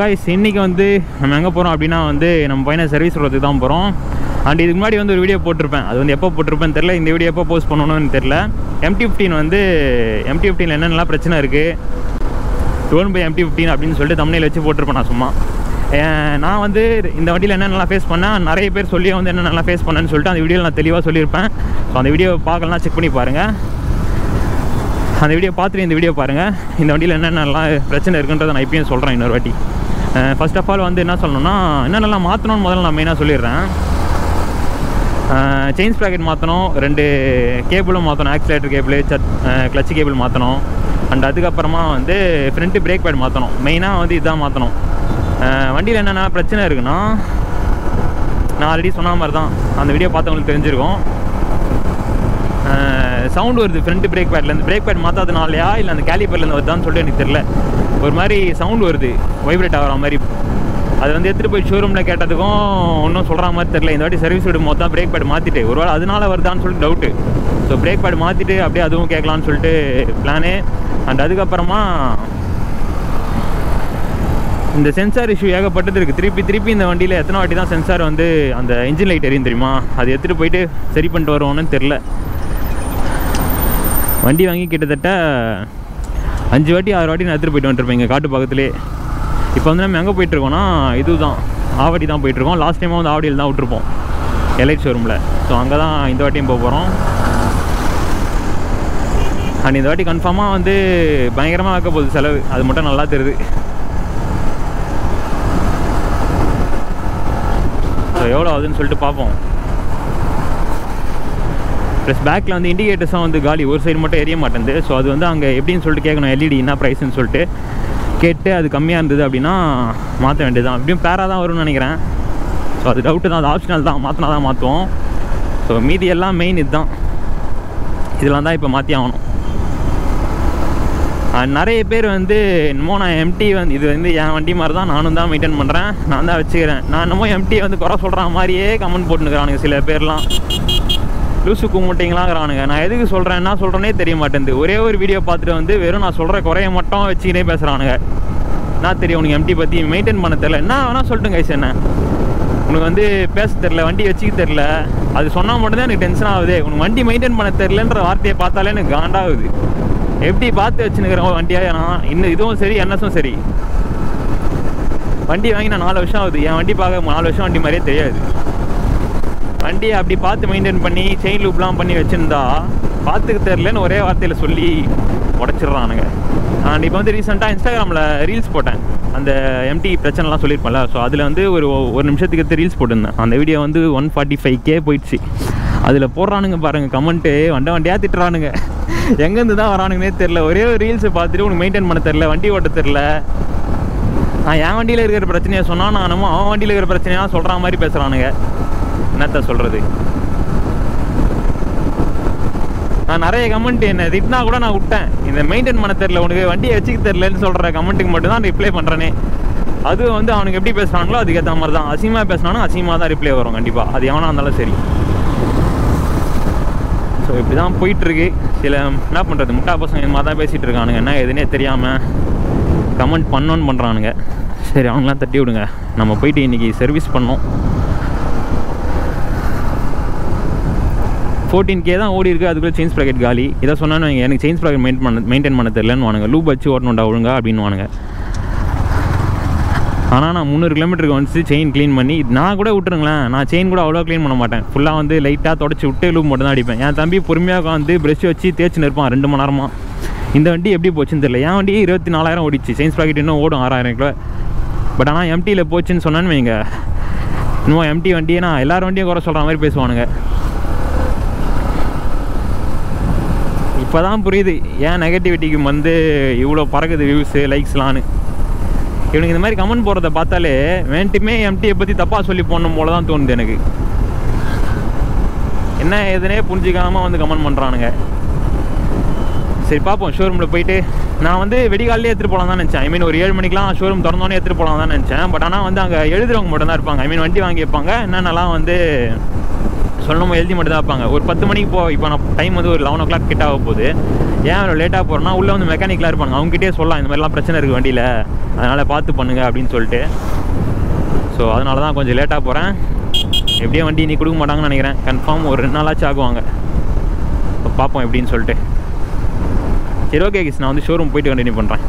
Guys இன்றைக்கி வந்து நம்ம எங்கே போகிறோம் அப்படின்னா வந்து நம்ம பையனை சர்வீஸ் விடுறதுக்கு தான் போகிறோம். அண்ட் இதுக்கு முன்னாடி வந்து ஒரு வீடியோ போட்டிருப்பேன். அது வந்து எப்போ போட்டிருப்பேன்னு தெரில. இந்த வீடியோ எப்போ போஸ்ட் பண்ணணும்னு தெரில. MT-15 வந்து MT-15 என்னென்னலாம் பிரச்சனை இருக்குது, டோன் பை MT-15 அப்படின்னு சொல்லிட்டு தம்ப்நெயில் வச்சு போட்டிருப்பேன். நான் சும்மா நான் வந்து இந்த வண்டியில் என்னென்னலாம் ஃபேஸ் பண்ணேன், நிறைய பேர் சொல்லி வந்து என்னென்னலாம் ஃபேஸ் பண்ணேன்னு சொல்லிட்டு அந்த வீடியோவில் நான் தெளிவாக சொல்லியிருப்பேன். ஸோ அந்த வீடியோ பார்க்கலாம், செக் பண்ணி பாருங்கள். அந்த வீடியோ பார்த்துட்டு இந்த வீடியோ பாருங்கள். இந்த வண்டியில் என்னென்னலாம் பிரச்சனை இருக்குன்றதை நான் இப்பயும் சொல்கிறேன் இன்னொரு வாட்டி. ஃபர்ஸ்ட் ஆஃப் ஆல் வந்து என்ன சொல்லணும்னா, என்னென்னலாம் மாற்றணும்னு முதல்ல நான் மெயினாக சொல்லிடுறேன். செயின் ஸ்ப்ராக்கெட் மாற்றணும், 2 கேபிளும் மாற்றணும், ஆக்சிலேட்டர் கேபிள், கிளச்சு கேபிள் மாற்றணும். அண்ட் அதுக்கப்புறமா வந்து ஃப்ரண்ட்டு பிரேக் பேட் மாற்றணும். மெயினாக வந்து இதுதான் மாற்றணும். வண்டியில் என்னென்ன பிரச்சனை இருக்குன்னா, நான் ஆல்ரெடி சொன்ன மாதிரி தான், அந்த வீடியோ பார்த்தவங்களுக்கு தெரிஞ்சிருக்கும். சவுண்டு வருது ஃப்ரண்ட் பிரேக் பேட்லேருந்து. பிரேக் பேட் மாற்றாதனாலையா இல்லை அந்த கேலிப்பர்லேருந்து வருதான்னு சொல்லிட்டு எனக்கு தெரில. ஒரு மாதிரி சவுண்டு வருது, வைப்ரேட் ஆகிற மாதிரி. அது வந்து எடுத்துகிட்டு போய் ஷோரூமில் கேட்டதுக்கும் ஒன்றும் சொல்கிற மாதிரி தெரில. இந்த வாட்டி சர்வீஸ் விடும் போது தான் பிரேக் பேட் மாற்றிட்டு, ஒரு வேளை அதனால வருதான்னு சொல்லிட்டு டவுட்டு. ஸோ பிரேக் பேட் மாற்றிட்டு அப்படியே அதுவும் கேட்கலான்னு சொல்லிட்டு பிளானு. அண்ட் அதுக்கப்புறமா இந்த சென்சார் இஷ்யூ ஏகப்பட்டது இருக்குது. திருப்பி இந்த வண்டியில் எத்தனை வாட்டி தான் சென்சார் வந்து அந்த இன்ஜின் லைட் எரியும் தெரியுமா, அது எடுத்துகிட்டு போயிட்டு சரி பண்ணிட்டு வருவோன்னு தெரில. வண்டி வாங்கி கிட்டத்தட்ட 5 வாட்டி 6 வாட்டி நான் எடுத்துகிட்டு போயிட்டு வந்துருப்பேன் இங்கே காட்டு பக்கத்துலேயே. இப்போ வந்து நம்ம எங்கே போயிட்டுருக்கோன்னா, இதுதான் ஆவடி தான் போயிட்டுருக்கோம். லாஸ்ட் டைமாக வந்து ஆவடியில் தான் விட்டுருப்போம், எலைட் ஷோரூமில். ஸோ அங்கே தான் இந்த வாட்டியும் போக போகிறோம். அண்ட் இந்த வாட்டி கன்ஃபார்மாக வந்து பயங்கரமாக வைக்க போகுது செலவு, அது மட்டும் நல்லா தெரியுது. ஸோ எவ்வளோ ஆகுதுன்னு சொல்லிட்டு பார்ப்போம். ப்ளஸ் பேக்கில் வந்து இண்டிகேட்டர்ஸும் வந்து காலி, ஒரு சைடு மட்டும் எரிய மாட்டேங்குது. ஸோ அது வந்து அங்கே எப்படின்னு சொல்லிட்டு கேட்கணும், LED என்ன ப்ரைஸ்ன்னு சொல்லிட்டு கேட்டு அது கம்மியாக இருந்தது அப்படின்னா மாற்ற வேண்டியது தான். எப்படியும் பேராக தான் வரும்னு நினைக்கிறேன். ஸோ அது டவுட்டு தான், அது ஆப்ஷனல் தான், மாற்றினா தான் மாற்றுவோம். ஸோ மீதி எல்லாம் மெயின் இதுதான், இதெல்லாம் தான் இப்போ மாற்றி ஆகணும். நிறைய பேர் வந்து என்னமோ நான் MT வந்து இது வந்து என் வண்டி மாதிரி தான், நானும் தான் மெயின்டைன் பண்ணுறேன், நான் தான் வச்சுக்கிறேன், நான் என்னமோ MT வந்து குறை சொல்கிற மாதிரியே கமெண்ட் போட்டுக்கிறானுங்க சில பேர்லாம். லூசு கும்பிட்டிங்களாங்கிறானுங்க. நான் எதுக்கு சொல்கிறேன், என்ன சொல்கிறேனே தெரிய மாட்டேங்குது. ஒரே ஒரு வீடியோ பார்த்துட்டு வந்து வெறும் நான் சொல்கிற குறைய மட்டும் வச்சுக்கினே பேசுகிறானுங்க. நான் தெரியும் உனக்கு MT பற்றி மெயின்டைன் பண்ண தெரில, என்ன வேணால் சொல்லிட்டு கைஸ், என்ன உனக்கு வந்து பேச தெரில, வண்டி வச்சுக்க தெரில, அது சொன்னால் மட்டும்தான் எனக்கு டென்ஷன் ஆகுது. உனக்கு வண்டி மெயின்டைன் பண்ண தெரிலன்ற வார்த்தையை பார்த்தாலே எனக்கு காண்டாகுது. எப்படி பார்த்து வச்சுன்னுக்கிறேன் வண்டியாக நான். இன்னும் இதுவும் சரி, NSம் சரி. வண்டி வாங்கி நான் 4 வருஷம் ஆகுது. என் வண்டி பார்க்க 4 வருஷம் வண்டி மாதிரியே தெரியாது. வண்டியை அப்படி பார்த்து மெயின்டைன் பண்ணி செயின் லூப்லாம் பண்ணி வச்சுருந்தா பார்த்துக்க தெரிலன்னு ஒரே வார்த்தையில் சொல்லி உடச்சிட்றானுங்க. அண்ட் இப்போ வந்து ரீசெண்டாக இன்ஸ்டாகிராமில் ரீல்ஸ் போட்டேன், அந்த MT பிரச்சனைலாம் சொல்லியிருப்பேன்ல. ஸோ அதில் வந்து ஒரு நிமிஷத்துக்கு எடுத்து ரீல்ஸ் போட்டிருந்தேன். அந்த வீடியோ வந்து 145K போயிடுச்சு. அதில் போடுறானுங்க பாருங்கள் கமெண்ட்டு, வண்டியாக திட்டுறானுங்க. எங்கேருந்து தான் வரானுங்கன்னே தெரில. ஒரே ஒரு ரீல்ஸை பார்த்துட்டு உனக்கு மெயின்டைன் பண்ண தெரில, வண்டி ஓட்ட தெரில. நான் என் வண்டியில் இருக்கிற பிரச்சனையை சொன்னால் நான் என்னமோ அவன் வண்டியில் இருக்கிற பிரச்சனையாக சொல்கிற மாதிரி பேசுகிறானுங்க. என்னத்த சொல்கிறது. நான் நிறைய கமெண்ட் என்ன திட்டினா கூட நான் விட்டேன். இந்த மெயின்டைன் பண்ண தெரில, உனக்கு வண்டியை வச்சுக்க தெரிலன்னு சொல்கிற கமெண்ட்டுக்கு மட்டும் தான் ரிப்ளை பண்ணுறேனே. அதுவும் வந்து அவனுக்கு எப்படி பேசுகிறாங்களோ அதுக்கேற்ற மாதிரி தான். அசிங்கமாக பேசினாலும் அசிங்கமாக தான் ரிப்ளை வரும் கண்டிப்பாக, அது எவனாக இருந்தாலும் சரி. ஸோ இப்படி தான் போயிட்டுருக்கு. சில என்ன பண்ணுறது, முட்டா பசங்க இந்த மாதிரி தான் பேசிகிட்டு இருக்கானுங்க. என்ன எதுனே தெரியாமல் கமெண்ட் பண்ணோன்னு பண்ணுறானுங்க. சரி, அவங்களாம் தட்டி விடுங்க. நம்ம போயிட்டு இன்றைக்கி சர்வீஸ் பண்ணோம். 14K தான் ஓடி இருக்குது. அதுக்குள்ளே செயின் ஸ்ப்ராக்கெட் காலி. இதை சொன்னான்னு எனக்கு செயின் ஸ்ப்ராக்கெட் மெயின்டைன் பண்ண தெரிலன்னு வானுங்க. லூப் வச்சு ஓட்டணுண்டா ஒழுங்கா அப்படின்னு வானுங்க. ஆனால் நான் 300 கிலோமீட்டருக்கு வந்து செயின் க்ளீன் பண்ணி, நான் கூட விட்டுருங்களேன், நான் செயின் கூட அவ்வளோ க்ளீன் பண்ண மாட்டேன். ஃபுல்லாக வந்து லைட்டாக தொடச்சி விட்டு லூப் மட்டும் தான் அடிப்பேன். என் தம்பி பொறுமையாக வந்து ப்ரெஷ் வச்சு தேய்ச்சின்னு இருப்பான் 2 மணி நேரமாக. இந்த வண்டி எப்படி போச்சுன்னு தெரியல. என் வண்டி 24,000 ஓடிச்சு. செயின் ஸ்ப்ராக்கெட் இன்னும் ஓடும் 6,000 கிலோ. பட் ஆனால் MTயில் போச்சுன்னு சொன்னான்னு வைங்க, இன்னும் MT வண்டியை நான் எல்லார் வண்டியும் குறை சொல்கிற மாதிரி பேசுவானுங்க. இப்போ தான் புரியுது ஏன் நெகட்டிவிட்டிக்கு வந்து இவ்வளோ பறக்குது வியூஸு லைக்ஸ்லான்னு. இவனுக்கு இந்த மாதிரி கமெண்ட் போடுறத பார்த்தாலே வேண்டுமே MTயை பற்றி தப்பாக சொல்லி போடணும் போல தான் தோணுது எனக்கு. என்ன எதுனே புரிஞ்சிக்காமல் வந்து கமெண்ட் பண்ணுறானுங்க. சரி பார்ப்போம். ஷோரூமில் போயிட்டு நான் வந்து வெடிகாலிலே எடுத்துகிட்டு போகலாம் தான் நினச்சேன். ஐ மீன் ஒரு 7 மணிக்கெலாம் ஷோரூம் திறந்தோன்னே எடுத்துகிட்டு போகலாம் தான் நினச்சேன். பட் ஆனால் வந்து அங்கே எழுதுறவங்க மட்டும் தான் இருப்பாங்க. ஐ மீன் வண்டி வாங்கி வைப்பாங்க, என்னென்னலாம் வந்து சொல்லணும் எழுதி மட்டும் தான் வைப்பாங்க. ஒரு 10 மணிக்கு இப்போ நான் டைம் வந்து ஒரு 11 o'clock கிட்ட ஆக போகுது. ஏன் அவ்வளோ லேட்டாக போகிறோன்னா உள்ளே வந்து மெக்கானிக்கலாக இருப்பாங்க, அவங்ககிட்டே சொல்லலாம் இந்த மாதிரிலாம் பிரச்சனை இருக்குது வண்டியில், அதனால் பார்த்து பண்ணுங்க அப்படின்னு சொல்லிட்டு. ஸோ அதனால தான் கொஞ்சம் லேட்டாக போகிறேன். எப்படியும் வண்டி நீ கொடுக்க மாட்டாங்கன்னு நினைக்கிறேன், கன்ஃபார்ம் ஒரு 2 நாளாச்சும் ஆகுவாங்க. இப்போ பார்ப்போம் எப்படின்னு சொல்லிட்டு. சரி ஓகே கிஸ், நான் வந்து ஷோரூம் போயிட்டு கண்டினியூ பண்ணுறேன்.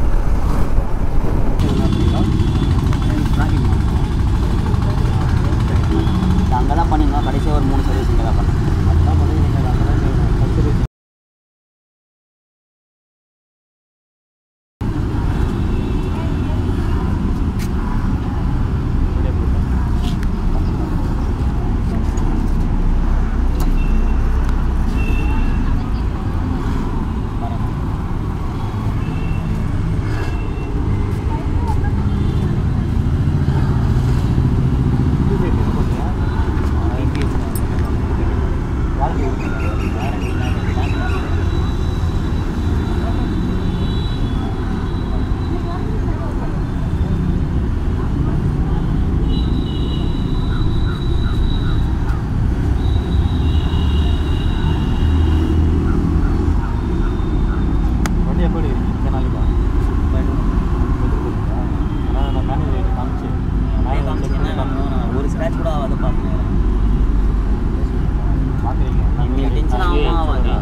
அங்கே தான் பண்ணியிருந்தோம், கடைசியாக ஒரு 3 சர்வீஸ் இங்கே தான் பண்ணேன். அதுதான் பண்ணி நீங்கள் அங்கே தான் ஃபஸ்ட் சர்வீஸ். ஒரு ஸ்க்ராட்ச் கூட ஆகாது பார்க்குறேன். எல்லாமே ஓகே.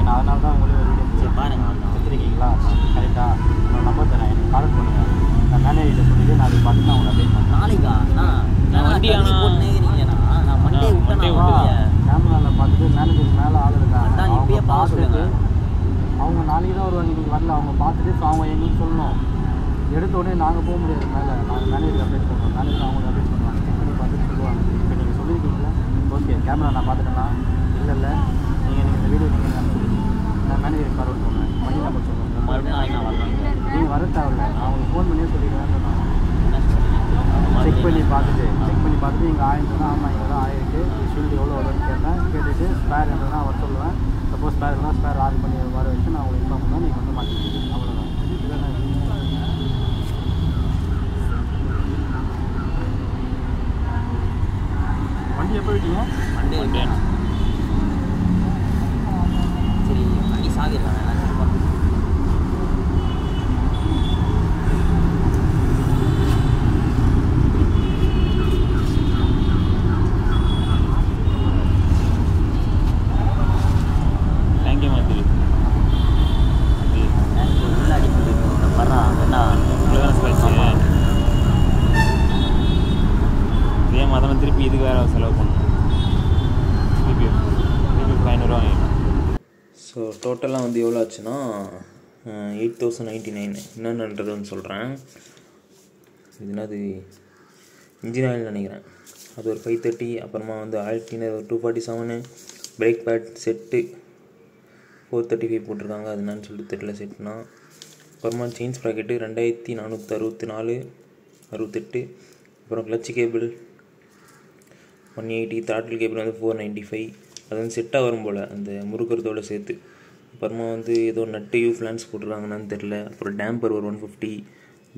நான் அதனால தான் உங்களுக்கு ஒரு வீடியோ சரி பாருங்கள் எடுத்துருக்கீங்களா கரெக்டாக. நான் நம்பர் தரேன், எனக்கு கால் பண்ணுங்கள். நான் மேனேஜர்கிட்ட சொல்லிவிட்டு நான் அதை பார்த்துட்டு நான் உங்களுக்கு அப்டேட் பண்ணுறேன். நாளைக்கா வண்டி போட்டுனேங்கண்ணா, நான் மண்டே விட்டேன். கேமராவில் பார்த்துட்டு மேனேஜர் மேலே ஆள் இருக்காங்க, இப்பயே பார்த்துட்டு அவங்க நாளைக்கு தான் வருவாங்க, நீங்கள் வரல. அவங்க பார்த்துட்டு ஸோ அவங்க எங்களுக்கு சொல்லணும். எடுத்த உடனே நாங்கள் போக முடியாது மேலே, நாங்கள் மேனேஜர் அப்டேட் பண்ணுவோம். மேனேஜர் அவங்களுக்கு அப்டேட் பண்ணுவாங்க, செக் பண்ணி பார்த்துட்டு சொல்லுவாங்க. இப்போ நீங்கள் சொல்லியிருக்கீங்களா ஓகே கேமரா நான் பார்த்துட்டேன்னா இல்லை நீங்கள் இந்த வீடியோ நான் மேனேஜர் ஃபார்வர்ட் பண்ணுவேன். மணி நம்பர் சொல்லுவாங்க, மறுபடியும் நான் வரலாம். நீங்கள் வர தேவையில்ல, அவங்களுக்கு ஃபோன் பண்ணியே சொல்லிடுவேன் சொன்னாங்க. செக் பண்ணி பார்த்துட்டு இங்கே ஆயிருந்ததுன்னா ஆமாம் இங்கே தான் ஆயிருக்கு, ஷீல்டு எவ்வளோ வரும்னு கேட்டேன். கேட்டுட்டு ஸ்பேர் இருந்ததுன்னா வர சொல்லுவேன். சப்போஸ் ஸ்பேர் இருந்தால் ஸ்பேர் ஆர்டர் பண்ணி வர வச்சு நான் உங்களுக்கு இன்ஃபார்ம் பண்ணால் நீங்கள் வந்து மாற்றிக்கிட்டு அவ்வளோதான். வண்டி எப்போ விட்டீங்க? மண்டே. சரி வண்டி சாவிடுறேன். தேங்க்யூ மாதிரி உள்ள அடிப்பட்டு வர்றா என்ன இதே மாதிரி திருப்பி இதுக்கு வேறு செலவு பண்ணணும். திருப்பி 500 வாங்கிடலாம். ஸோ டோட்டலாக வந்து எவ்வளோ ஆச்சுன்னா 8099. என்னென்னன்றது வந்து சொல்கிறேன். இது என்னது இன்ஜின் ஆயில் நினைக்கிறேன், அது ஒரு 530. அப்புறமா வந்து ஆயில் கிளீனர் ஒரு 247. பிரேக் பேட் செட்டு 435 போட்டிருக்காங்க, அது என்னன்னு சொல்லிட்டு தெரியல செட்னா. அப்புறமா செயின் ஸ்ப்ராக்கெட்டு 2464 அப்புறம் கிளச்சு கேபிள் 180. த்ராட்டில் கேபிள் வந்து 495. அது வந்து செட்டாக வரும் போல் அந்த முறுக்கிறதோடு சேர்த்து. அப்புறமா வந்து ஏதோ நட்டு யூ ஃப்ளான்ஸ் போட்டிருக்காங்கன்னு தெரில. அப்புறம் டேம்பர் ஒரு 150,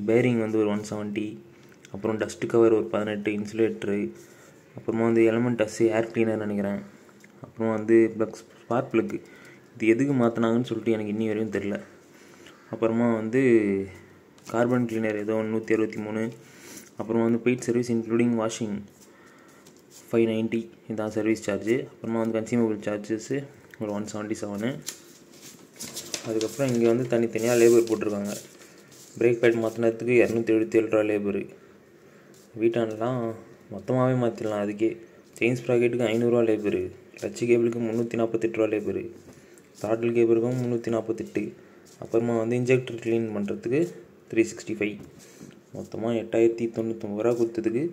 பேரிங் வந்து ஒரு 170, அப்புறம் டஸ்ட்டு கவர் ஒரு 18, இன்சுலேட்டரு. அப்புறமா வந்து எலமெண்ட் அஸ்ஸு ஏர் கிளீனர் நினைக்கிறேன். அப்புறம் வந்து ப்ளக் ஸ்பார்க் ப்ளக்கு, இது எதுக்கு மாற்றினாங்கன்னு சொல்லிட்டு எனக்கு இன்னி வரையும் தெரில. அப்புறமா வந்து கார்பன் கிளீனர் ஏதோ 163. அப்புறமா வந்து பெய்ட் சர்வீஸ் இன்க்ளூடிங் வாஷிங் 590 இதுதான் சர்வீஸ் சார்ஜு. அப்புறமா வந்து கன்சியூமபிள் சார்ஜஸ்ஸு ஒரு 177. அதுக்கப்புறம் இங்கே வந்து தனித்தனியாக லேபர் போட்டிருக்காங்க. பிரேக் பேட் மாற்றினதுக்கு 277 ரூபா லேபரு. வீட்டாண்டெலாம் மொத்தமாகவே மாற்றிடலாம் அதுக்கே. செயின் ஸ்ப்ராக்கெட்டுக்கு 500 ரூபா லேபரு. கிளச்சு கேபிளுக்கு 348 ரூபா லேபரு. த்ராட்டில் கேபிளுக்கும் 348. அப்புறமா வந்து இன்ஜெக்டர் க்ளீன் பண்ணுறதுக்கு 365. மொத்தமாக 8099 ரூபா கொடுத்ததுக்கு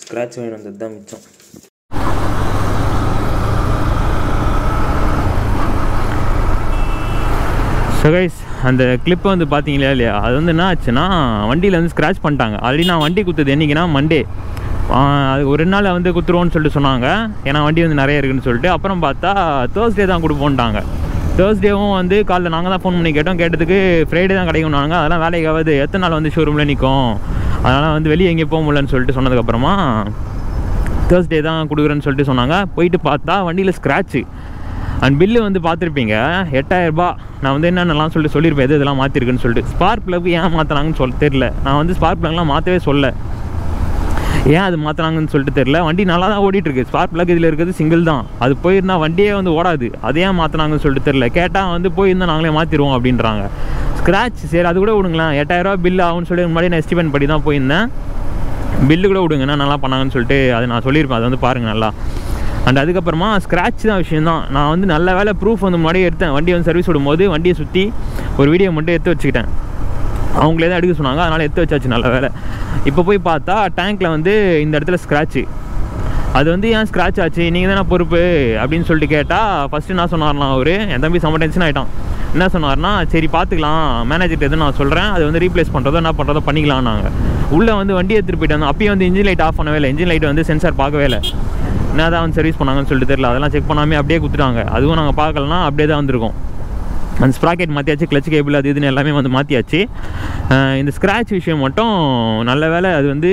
ஸ்க்ராட்ச் வாங்கி வந்தது தான் மிச்சம். ஸோ கைஸ், அந்த கிளிப்பை வந்து பார்த்தீங்களா இல்லையா, அது வந்து என்ன ஆச்சுன்னா வண்டியில் வந்து ஸ்க்ராட்ச் பண்ணிட்டாங்க. ஆல்ரெடி நான் வண்டி கொடுத்தது என்றைக்குன்னா மண்டே, அது ஒரு 2 நாள் வந்து கொடுத்துருவோன்னு சொல்லிட்டு சொன்னாங்க, ஏன்னா வண்டி வந்து நிறைய இருக்குதுன்னு சொல்லிட்டு. அப்புறம் பார்த்தா தேர்ஸ்டே தான் கொடுப்போன்ட்டாங்க. தேர்ஸ்டேவும் வந்து காலைல நாங்கள் தான் ஃபோன் பண்ணி கேட்டதுக்கு ஃப்ரைடே தான் கிடைக்கும்னாங்க. அதெல்லாம் வேலைக்காவது எத்தனை நாள் வந்து ஷோரூமில் நிற்கும், அதனால் வந்து வெளியே எங்கேயும் போக முடியலன்னு சொல்லிட்டு சொன்னதுக்கப்புறமா தேர்ஸ்டே தான் கொடுக்குறேன்னு சொல்லிட்டு சொன்னாங்க. போயிட்டு பார்த்தா வண்டியில் ஸ்க்ராட்சு. அண்ட் பில்லு வந்து பார்த்துருப்பீங்க 8000 ரூபாய். நான் வந்து என்னென்னலாம் சொல்லியிருப்பேன், எது இதெல்லாம் மாற்றிருக்குன்னு சொல்லிட்டு. ஸ்பார்க் ப்ளக் ஏன் மாற்றினாங்கன்னு தெரில. நான் வந்து ஸ்பார்க் ப்ளக்லாம் மாற்றவே சொல்ல, ஏன் அது மாற்றினாங்கன்னு சொல்லிட்டு தெரில. வண்டி நல்லா தான் ஓடிட்டுருக்கு. ஸ்பார்க் ப்ளக் இதில் இருக்கிறது சிங்கிள் தான், அது போயிருந்தால் வண்டியே வந்து ஓடாது. அது ஏன் மாற்றினாங்கன்னு சொல்லிட்டு தெரில. கேட்டால் வந்து போயிருந்தால் நாங்களே மாற்றிடுவோம் அப்படின்றாங்க. ஸ்க்ராட்ச் சரி அது கூட விடுங்களேன், 8000 ரூபா பில்லு ஆகும்னு சொல்லி முன்னாடி நான் எஸ்டிமேட் பண்ணி தான் போயிருந்தேன். பில்லு கூட விடுங்கன்னா நல்லா பண்ணாங்கன்னு சொல்லிட்டு அது நான் சொல்லியிருப்பேன். அது வந்து பாருங்கள் நல்லா. அண்ட் அதுக்கப்புறமா ஸ்க்ராட்ச் தான் விஷயம் தான். நான் வந்து நல்ல வேலை ப்ரூஃப் வந்து முன்னாடியே எடுத்தேன். வண்டி வந்து சர்வீஸ் விடும்போது வண்டியை சுற்றி ஒரு வீடியோ மட்டும் எடுத்து வச்சுக்கிட்டேன். அவங்களே தான் எடுக்க சொன்னாங்க, அதனால் எடுத்து வச்சாச்சு. நல்ல வேலை. இப்போ போய் பார்த்தா டேங்க்கில் வந்து இந்த இடத்துல ஸ்க்ராட்சு. அது வந்து ஏன் ஸ்க்ராட்ச் ஆச்சு, நீங்கள் தானே பொறுப்பு அப்படின்னு சொல்லிட்டு கேட்டால் ஃபஸ்ட்டு என்ன சொன்னார்னா, அவர் என் தம்பி செம்ம டென்ஷன் ஆகிட்டான். என்ன சொன்னார்னா, சரி பார்த்துக்கலாம், மேனேஜர்கிட்ட எதுவும் நான் சொல்கிறேன், அது வந்து ரீப்ளேஸ் பண்ணுறதோ என்ன பண்ணுறதோ பண்ணிக்கலாம். நாங்கள் உள்ளே வந்து வண்டி எடுத்துகிட்டு போயிட்டு வந்தோம். அப்பயும் வந்து இன்ஜின் லைட் ஆஃப் பண்ணவே இல்லை. இன்ஜின் லைட் வந்து சென்சார் பார்க்கவே இல்லை. என்ன தான் வந்து சர்வீஸ் பண்ணாங்கன்னு சொல்லிட்டு தெரியல. அதெல்லாம் செக் பண்ணாமே அப்படியே கொடுத்துட்டாங்க. அதுவும் நாங்கள் பார்க்கலன்னா அப்படியே தான் வந்திருக்கோம். அந்த ஸ்ப்ராக்கெட் மாற்றியாச்சு, கிளச் கேபிள் அது இதுன்னு எல்லாமே வந்து மாற்றியாச்சு. இந்த ஸ்க்ராட்ச் விஷயம் மட்டும் நல்ல வேலை. அது வந்து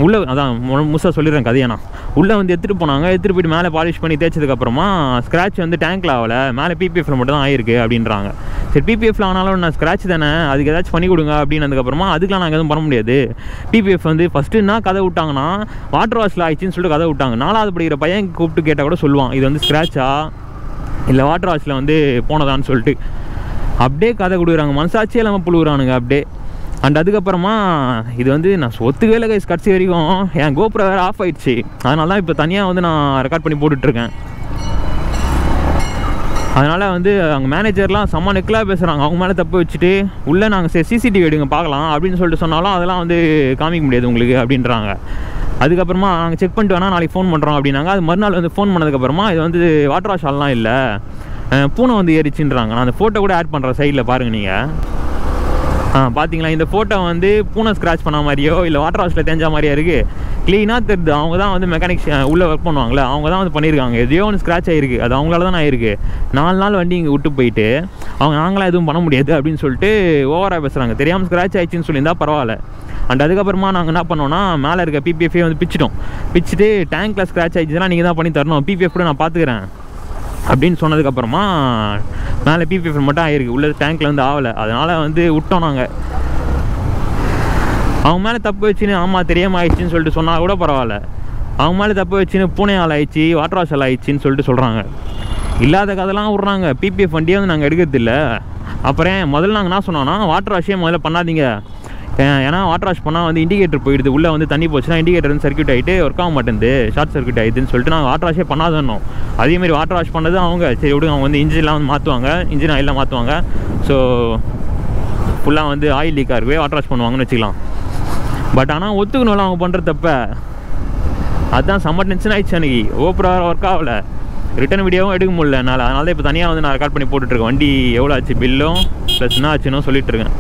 உள்ளே அதான் முழுசாக சொல்லிடுறேன் கதையை. நான் உள்ளே வந்து எடுத்துகிட்டு போனாங்க. எடுத்துகிட்டு போயிட்டு மேலே பாலிஷ் பண்ணி தேய்ச்சதுக்கப்புறமா ஸ்க்ராட்ச் வந்து டேங்க்கில் ஆகலை, மேலே பிபிஎஃப்ல மட்டும் தான் ஆகிருக்கு அப்படின்றாங்க. சரி பிபிஎஃப்ல ஆனாலும் நான் ஸ்க்ராட்ச் தானே, அதுக்கு ஏதாச்சும் பண்ணி கொடுங்க அப்படின்னதுக்கப்புறமா அதுக்கெலாம் நாங்கள் எதுவும் பண்ண முடியாது. பிபிஎஃப் வந்து ஃபஸ்ட்டு என்ன கதை விட்டாங்கன்னா, வாட்டர் வாஷில் ஆயிடுச்சின்னு சொல்லிட்டு கதை விட்டாங்க. 4வது படிக்கிற பையன் கூப்பிட்டு கேட்டால் கூட சொல்லுவான், இது வந்து ஸ்க்ராட்சா இல்லை வாட்டர் வாஷில் வந்து போனதான்னு சொல்லிட்டு அப்படியே கதை கொடுக்குறாங்க. மனசாட்சியே இல்லாமல் புழுகுறானுங்க அப்படியே. அண்ட் அதுக்கப்புறமா இது வந்து நான் ஒத்துக்கவே இல்லை கைஸ். கடைசி வரைக்கும் என் கோப்ரோ வேறு ஆஃப் ஆகிடுச்சு. அதனால தான் இப்போ தனியாக வந்து நான் ரெக்கார்ட் பண்ணி போட்டுட்ருக்கேன். அதனால் வந்து அங்கே மேனேஜர்லாம் செம்ம நெக்கலாக பேசுகிறாங்க. அவங்க மேலே தப்பு வச்சுட்டு உள்ளே நாங்கள் சிசிடிவி எடுங்க பார்க்கலாம் அப்படின்னு சொல்லிட்டு சொன்னாலும் அதெல்லாம் வந்து காமிக்க முடியாது உங்களுக்கு அப்படின்றாங்க. அதுக்கப்புறமா நாங்கள் செக் பண்ணிட்டு வேணால் நாளைக்கு ஃபோன் பண்ணுறோம் அப்படின்னாங்க. அது மறுநாள் வந்து ஃபோன் பண்ணதுக்கப்புறமா இது வந்து வாட்டர் வாஷ் ஆல்லாம் இல்லை, பூனை வந்து ஏறிச்சுன்றாங்க. நான் அந்த ஃபோட்டோ கூட ஆட் பண்ணுறேன் சைடில் பாருங்கள் நீங்கள். பார்த்தீங்களா, இந்த ஃபோட்டோ வந்து பூனை ஸ்க்ராட்ச் பண்ண மாதிரியோ இல்லை வாட்டர் வாஷில் தேஞ்ச மாதிரியா இருக்குது. க்ளீனாக தெரியுது. அவங்க தான் வந்து மெக்கானிக்ஸ் உள்ளே ஒர்க் பண்ணுவாங்களே, அவங்க தான் வந்து பண்ணியிருக்காங்க. எதையோ ஒன்று ஸ்க்ராட்ச் ஆகிருக்கு, அது அவங்களால தான் ஆகிருக்கு. 4 நாள் வண்டி இங்கே விட்டு போயிட்டு அவங்க நாங்களாம் எதுவும் பண்ண முடியாது அப்படின்னு சொல்லிட்டு ஓவராக பேசுகிறாங்க. தெரியாமல் ஸ்க்ராட்ச் ஆகிடுச்சின்னு சொல்லியிருந்தால் பரவாயில்ல. அண்ட் அதுக்கப்புறமா நாங்கள் என்ன பண்ணோன்னா, மேலே இருக்க பிபிஎஃபே வந்து பிச்சுட்டு டேங்க்கில் ஸ்க்ராட்ச் ஆகிடுச்சுன்னா நீங்கள் தான் பண்ணி தரணும், பிபிஎஃப் கூட நான் பார்த்துக்கிறேன் அப்படின்னு சொன்னதுக்கப்புறமா மேலே பிபிஎஃப் மட்டும் ஆகிருக்கு, உள்ள டேங்க்கில் வந்து ஆகலை. அதனால் வந்து விட்டோம் நாங்கள். அவங்க மேலே தப்பு வச்சுன்னு ஆமாம் தெரியாமல் ஆயிடுச்சின்னு சொல்லிட்டு சொன்னால் கூட பரவாயில்ல. அவங்க மேலே தப்பு வச்சுன்னு பூனை ஆள் ஆயிடுச்சு, வாட்டர் வாஷ் ஆள் ஆயிடுச்சின்னு சொல்லிட்டு சொல்கிறாங்க. இல்லாத கதெல்லாம் விட்றாங்க. பிபிஎஃப் வண்டியே வந்து நாங்கள் எடுக்கிறதில்ல. அப்புறம் முதல்ல நாங்கள் என்ன சொன்னோன்னா, வாட்டர் வாஷே முதல்ல பண்ணாதீங்க. ஏன்னா வாட்டர் வாஷ் பண்ணால் வந்து இண்டிகேட்டர் போயிடுது, உள்ளே வந்து தண்ணி போச்சுன்னா இண்டிகேட்டர் வந்து சர்க்யூட் ஆகிட்டு ஒர்க் ஆக மாட்டேங்குது, ஷார்ட் சர்க்யூட் ஆகிடுதுன்னு சொல்லிட்டு நாங்கள் வாட்டர் வாஷே பண்ணாதோம். அதேமாதிரி வாட்டர் வாஷ் பண்ணது அவங்க சரி விடுங்க, அவங்க வந்து இன்ஜின்லாம் வந்து மாற்றுவாங்க, இன்ஜின் ஆயிலெலாம் மாற்றுவாங்க. ஸோ ஃபுல்லாக வந்து ஆயில் லீக்காக இருக்கவே வாட்டர் வாஷ் பண்ணுவாங்கன்னு வச்சுக்கலாம். பட் ஆனால் ஒத்துக்கணும்ல அவங்க பண்ணுற தப்ப. அதுதான் செம்ம டென்ஷன் ஆகிடுச்சு அன்றைக்கி. ஓப்பரா ஒர்க் ஆகலை, ரிட்டன் வீடியோவும் எடுக்க முடியல என்னால். அதனால தான் இப்போ தனியாக வந்து நான் ரெக்கார்ட் பண்ணி போட்டுட்ருக்கேன். வண்டி எவ்வளோ ஆச்சு பில்லும் ப்ளஸ் என்ன ஆச்சுன்னு சொல்லிட்டுருக்கேன்.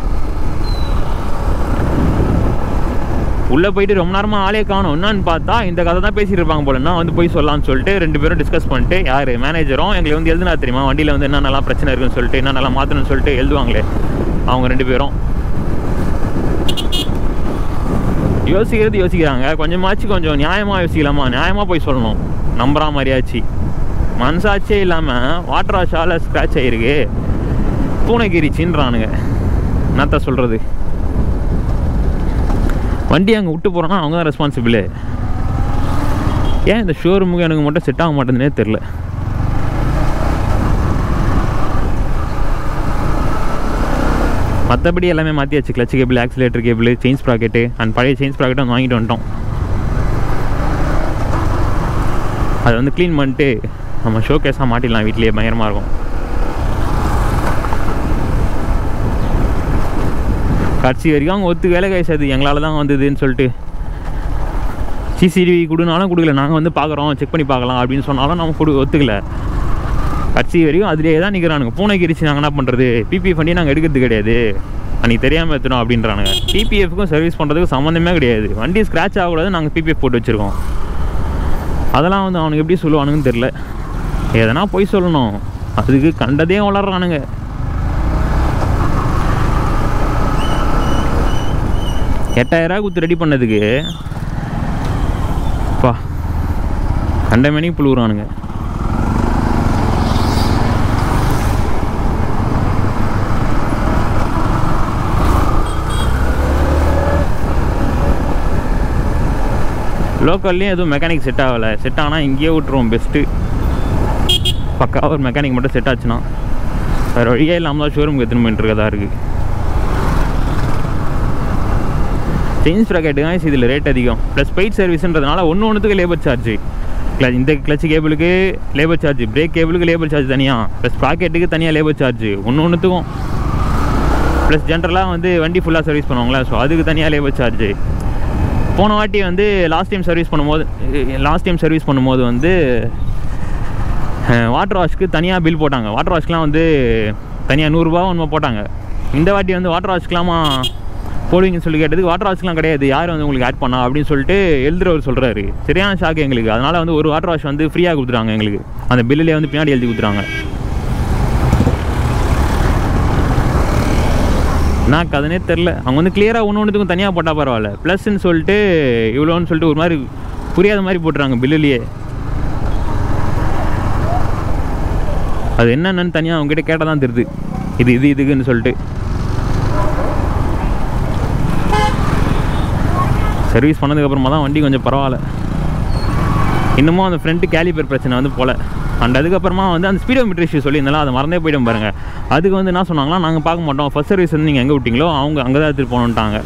உள்ளே போயிட்டு ரொம்ப நேரமாக ஆளே காணும். என்னான்னு பார்த்தா இந்த கதை தான் பேசிகிட்டு இருப்பாங்க போலன்னா வந்து போய் சொல்லலாம்னு சொல்லிட்டு 2 பேரும் டிஸ்கஸ் பண்ணிட்டு, யார் மேனேஜரும் எங்களை வந்து எழுதுனா தெரியுமா, வண்டியில் வந்து என்னென்னலாம் பிரச்சனை இருக்குன்னு சொல்லிட்டு என்னென்னலாம் மாற்றணும்னு சொல்லிட்டு எழுதுவாங்களே அவங்க 2 பேரும். யோசிக்கிறாங்க. கொஞ்சம் நியாயமாக யோசிக்கலாமா, நியாயமாக போய் சொல்லணும், நம்புற மாதிரியாச்சு. மனசாட்சியே இல்லாமல் வாட்டர் வாஷால் ஸ்க்ராட்ச் ஆகிருக்கு, பூனைக்கிரிச்சின்றானுங்க. என்னத்த சொல்கிறது. வண்டி அங்கே விட்டு போகிறோன்னா அவங்க தான் ரெஸ்பான்சிபிள். ஏன் இந்த ஷோரூமுக்கு எனக்கு மட்டும் செட் ஆக மாட்டேங்குதுனே தெரில. மற்றபடி எல்லாமே மாற்றியாச்சு. Clutch cable, accelerator cable, chain sprocket and பழைய செயின் ஸ்ப்ராக்கெட்டை வந்து வாங்கிட்டு வந்துட்டோம். அதை வந்து க்ளீன் பண்ணிட்டு நம்ம ஷோ கேஸாக மாட்டிடலாம், வீட்லேயே பயங்கரமாக இருக்கும். கடைசி வரைக்கும் அவங்க ஒத்து வேலை கைசாது எங்களால் தான் வந்ததுன்னு சொல்லிட்டு. சிசிடிவி கொடுனாலும் கொடுக்கல, நாங்கள் வந்து பார்க்குறோம், செக் பண்ணி பார்க்கலாம் அப்படின்னு சொன்னாலும் நம்ம ஒத்துக்கல. கடைசி வரைக்கும் அதிலே தான் நிற்கிறானுங்க. பூனைக்கிரிச்சு நாங்கள் என்ன பண்ணுறது, பிபிஎஃப் வண்டியை நாங்கள் எடுக்கிறது கிடையாது, அன்றைக்கி தெரியாமல் எடுத்துனோம் அப்படின்றானுங்க. பிபிஎஃப்க்கும் சர்வீஸ் பண்ணுறதுக்கு சம்மந்தமே கிடையாது. வண்டி ஸ்க்ராட்ச் ஆகக்கூடாது, நாங்கள் பிபிஎஃப் போட்டு வச்சுருக்கோம். அதெல்லாம் வந்து அவனுக்கு எப்படி சொல்லுவானுங்கன்னு தெரில. எதனா போய் சொல்லணும், அதுக்கு கண்டதே வளர்றானுங்க. $8000 கொடுத்து ரெடி பண்ணதுக்கு கண்டமேனி புழுவுறானுங்க. லோக்கல்லையும் எதுவும் மெக்கானிக் செட் ஆகலை. செட் ஆனால் இங்கேயே விட்டுருவோம் பெஸ்ட்டு. பக்காவாக ஒரு மெக்கானிக் மட்டும் செட் ஆச்சுன்னா வேறு வழியே இல்லாமல் தான் ஷோரூமுக்கு எடுத்துன்னு போயிட்டு இருக்கதா இருக்குது. செயின் ஸ்ப்ராக்கெட்டுங்க இதில் ரேட் அதிகம். ப்ளஸ் பெய்ட் சர்வீஸ்ன்றதுனால ஒன்றுத்துக்கு லேபர் சார்ஜ். இந்த கிளச் கேபிளுக்கு லேபர் சார்ஜ், பிரேக் கேபிளுக்கு லேபர் சார்ஜ் தனியாக, ப்ளஸ் ஸ்ப்ராக்கெட்டுக்கு தனியாக லேபர் சார்ஜ் ஒன்றுத்துக்கும். ப்ளஸ் ஜென்ரலாக வந்து வண்டி ஃபுல்லாக சர்வீஸ் பண்ணுவாங்களா, ஸோ அதுக்கு தனியாக லேபர் சார்ஜ். போன வாட்டி வந்து லாஸ்ட் டைம் சர்வீஸ் பண்ணும்போது வந்து வாட்டர் வாஷ்க்கு தனியாக பில் போட்டாங்க. வாட்டர் வாஷ்க்கெலாம் வந்து தனியாக 100 ரூபா ஒன்று போட்டாங்க. இந்த வாட்டி வந்து வாட்டர் வாஷ்க்கலாமா போடுவீங்கன்னு சொல்லி கேட்டதுக்கு வாட்டர் வாஷ்க்கெலாம் கிடையாது, யார் வந்து உங்களுக்கு ஆட் பண்ணா அப்படின்னு சொல்லிட்டு எழுதுறவர் சொல்கிறாரு. சரியான ஷாக்கு எங்களுக்கு. அதனால் வந்து ஒரு வாட்டர் வாஷ் வந்து ஃப்ரீயாக கொடுத்துறாங்க எங்களுக்கு. அந்த பில்லுலேயே வந்து பின்னாடி எழுதி கொடுத்துறாங்க. எனக்கு அதுனே தெரில. அவங்க வந்து கிளியராக ஒன்றுத்துக்கும் தனியாக போட்டால் பரவாயில்ல, ப்ளஸ்ன்னு சொல்லிட்டு இவ்வளோன்னு சொல்லிட்டு ஒரு மாதிரி புரியாத மாதிரி போட்டுறாங்க பில்லுலேயே. அது என்னென்னு தனியாக அவங்ககிட்ட கேட்டால் தான் தெரியுது இதுக்குன்னு சொல்லிட்டு. சர்வீஸ் பண்ணதுக்கப்புறமா தான் வண்டி கொஞ்சம் பரவாயில்ல. இன்னமும் அந்த ஃப்ரண்ட்டு கேலிபர் பிரச்சனை வந்து போல. அண்ட் அதுக்கப்புறமா வந்து அந்த ஸ்பீடோமீட்டர் இஷ்யூ சொல்லியிருந்தாலும் அதை மறந்தே போய்டும் பாருங்கள். அதுக்கு வந்து என்ன சொன்னாங்களா, நாங்கள் பார்க்க மாட்டோம், ஃபஸ்ட் சர்வீஸ் வந்து நீங்கள் எங்கே விட்டிங்களோ அவங்க அங்கே தான் எடுத்துகிட்டு போகணுன்ட்டாங்க.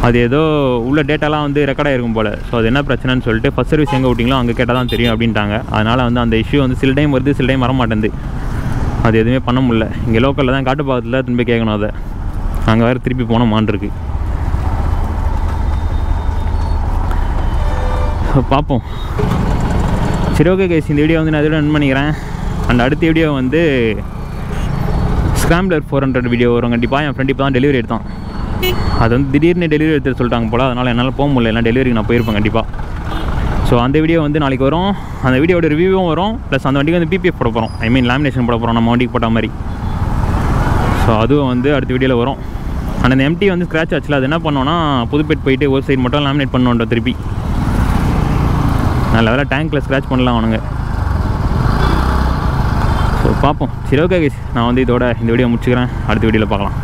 அது ஏதோ உள்ள டேட்டாலாம் வந்து ரெக்கார்டாக இருக்கும் போல். ஸோ அது என்ன பிரச்சனைன்னு சொல்லிட்டு ஃபஸ்ட் சர்வீஸ் எங்கே விட்டிங்களோ அங்கே கேட்டால் தான் தெரியும் அப்படின்ட்டாங்க. அதனால் வந்து அந்த இஷ்யூ வந்து சில டைம் வருது, சில டைம் வர மாட்டேங்குது. அது எதுவுமே பண்ண முடியல. இங்கே லோக்கலில் தான் காட்டுப்பாக்கத்தில் திரும்பி கேட்கணும். அதை அங்கே வேறு திருப்பி போனோமான் இருக்குது. பார்ப்போம். சரி, ஓகே கைஸ், இந்த வீடியோ வந்து நான் இதோட எண்ட் பண்ணிக்கிறேன். அண்ட் அடுத்த வீடியோ வந்து ஸ்க்ராம்ப்ளர் 400 வீடியோ வரும் கண்டிப்பாக. என் ஃப்ரெண்ட் இப்போ தான் டெலிவரி எடுத்தான். அது வந்து திடீர்னு டெலிவரி எடுத்து சொல்லிட்டாங்க போல். அதனால் என்னால் போக முடியல, எல்லாம் டெலிவரிக்கு நான் போயிருப்பேன் கண்டிப்பாக. ஸோ அந்த வீடியோ வந்து நாளைக்கு வரும். அந்த வீடியோட ரிவ்யூவும் வரும். ப்ளஸ் அந்த வண்டிக்கு வந்து பிபிஎஃப் போட போகிறோம், ஐ மீன் லேமினேஷன் போட போகிறோம் நம்ம வண்டிக்கு போட்ட மாதிரி. ஸோ அதுவும் வந்து அடுத்த வீடியோவில் வரும். ஆனால் அந்த எம்டி வந்து ஸ்க்ராட்ச் ஆச்சுல, அது என்ன பண்ணோன்னா புதுப்பேட் போயிட்டு ஒரு சைடு மட்டும் லேமினேட் பண்ணோன்ற திருப்பி. நல்ல வேலை டேங்க்கில் ஸ்க்ராட்ச் பண்ணலாம் அவனுங்க. ஸோ பார்ப்போம். சரி, ஓகே கைஸ், நான் வந்து இதோட இந்த வீடியோ முடிச்சுக்கிறேன். அடுத்த வீடியோவில் பார்க்கலாம்.